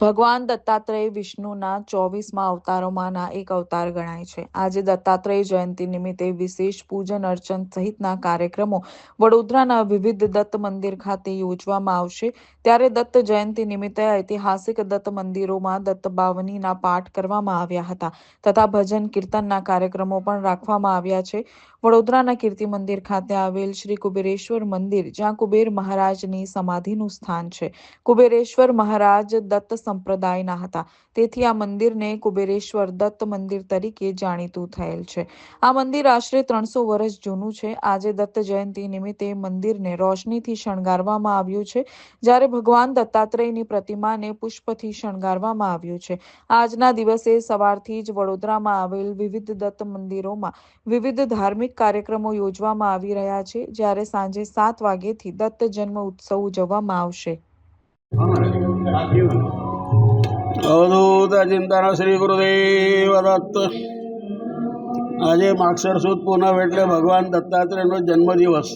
ભગવાન દત્તાત્રેય વિષ્ણુના 24મા અવતારોમાંના એક અવતાર ગણાય છે. આજે દત્તાત્રેય જયંતિ નિમિત્તે વિશેષ પૂજન અર્ચન સહિતના કાર્યક્રમો વડોદરાના વિવિધ દત્ત મંદિર ખાતે યોજવામાં આવશે. ત્યારે દત્ત જયંતિ નિમિત્તે ઐતિહાસિક દત્ત મંદિરોમાં દત્ત બાવનીના પાઠ કરવામાં આવ્યા હતા તથા ભજન કીર્તનના કાર્યક્રમો પણ રાખવામાં આવ્યા છે. વડોદરાના કીર્તિ મંદિર ખાતે આવેલ શ્રી કુબેરેશ્વર મંદિર, જ્યાં કુબેર મહારાજની સમાધિનું સ્થાન છે. કુબેરેશ્વર મહારાજ દત્ત સંપ્રદાયના હતા, તેથી આ મંદિરને કુબેરેશ્વર દત્ત મંદિર તરીકે જાણીતું થયેલ છે. આ મંદિર આશરે 300 વર્ષ જૂનું છે. આજે દત્ત જયંતિ નિમિત્તે મંદિરને રોશનીથી શણગારવામાં આવ્યું છે, જ્યારે ભગવાન દત્તાત્રેયની પ્રતિમાને પુષ્પથી શણગારવામાં આવ્યું છે. આજના દિવસે સવારથી જ વડોદરામાં આવેલ વિવિધ દત્ત મંદિરોમાં વિવિધ ધાર્મિક કાર્યક્રમો યોજવામાં આવી રહ્યા છે, જ્યારે સાંજે 7 વાગ્યેથી દત્ત જન્મ ઉત્સવ ઉજવવામાં આવશે. અવધૂત ચિંતન શ્રી ગુરુદેવ દત્ત. આજે માગસર સુદ પૂનમ એટલે ભગવાન દત્તાત્રેયનો જન્મદિવસ,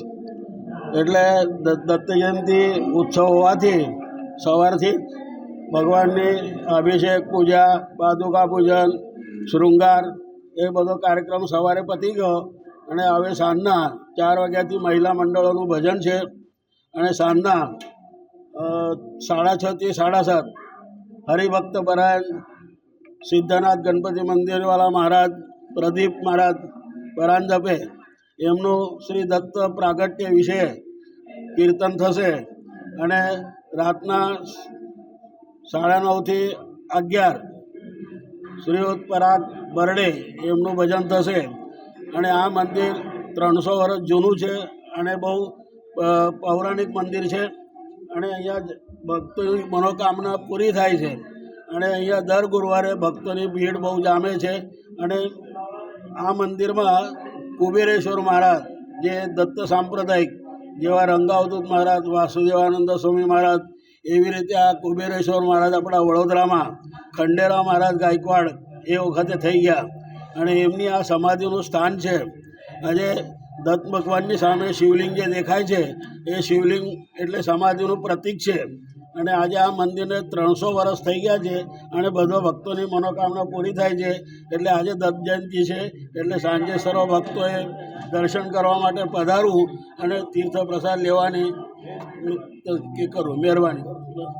એટલે દત્ત જયંતિ ઉત્સવ હોવાથી સવારથી ભગવાનની અભિષેક, પૂજા, પાદુકા પૂજન, શૃંગાર એ બધો કાર્યક્રમ સવારે પતી ગયો અને હવે સાંજના 4 વાગ્યાથી મહિલા મંડળોનું ભજન છે અને સાંજના 6:30 થી 7:30 હરિભક્ત પરાયણ સિદ્ધનાથ ગણપતિ મંદિરવાળા મહારાજ, પ્રદીપ મહારાજ પરાન જપે એમનું શ્રી દત્ત પ્રાગટ્ય વિશે કીર્તન થશે અને રાતના 9:30 થી 11 શ્રીયુત પરાગ બરડે એમનું ભજન થશે. અને આ મંદિર 300 વર્ષ જૂનું છે અને બહુ પૌરાણિક મંદિર છે અને અહીંયા ભક્તોની મનોકામના પૂરી થાય છે અને અહીંયા દર ગુરુવારે ભક્તોની ભીડ બહુ જામે છે. અને આ મંદિરમાં કુબેરેશ્વર મહારાજ, જે દત્ત સાંપ્રદાયિક જેવા રંગાવધૂત મહારાજ, વાસુદેવાનંદ સ્વામી મહારાજ, એવી રીતે આ કુબેરેશ્વર મહારાજ આપણા વડોદરામાં ખંડેરાવ મહારાજ ગાયકવાડ એ વખતે થઈ ગયા અને એમની આ સમાધિનું સ્થાન છે. આજે દત્ત ભગવાનની સામે શિવલિંગ જે દેખાય છે એ શિવલિંગ એટલે સમાધિનું પ્રતીક છે અને આજે આ મંદિરને 300 વર્ષ થઈ ગયા છે અને બધા ભક્તોની મનોકામના પૂરી થાય છે. એટલે આજે દત્ત જયંતિ છે એટલે સાંજે સર્વ ભક્તોએ દર્શન કરવા માટે પધારવું અને તીર્થ પ્રસાદ લેવાની મહેરબાની કરું.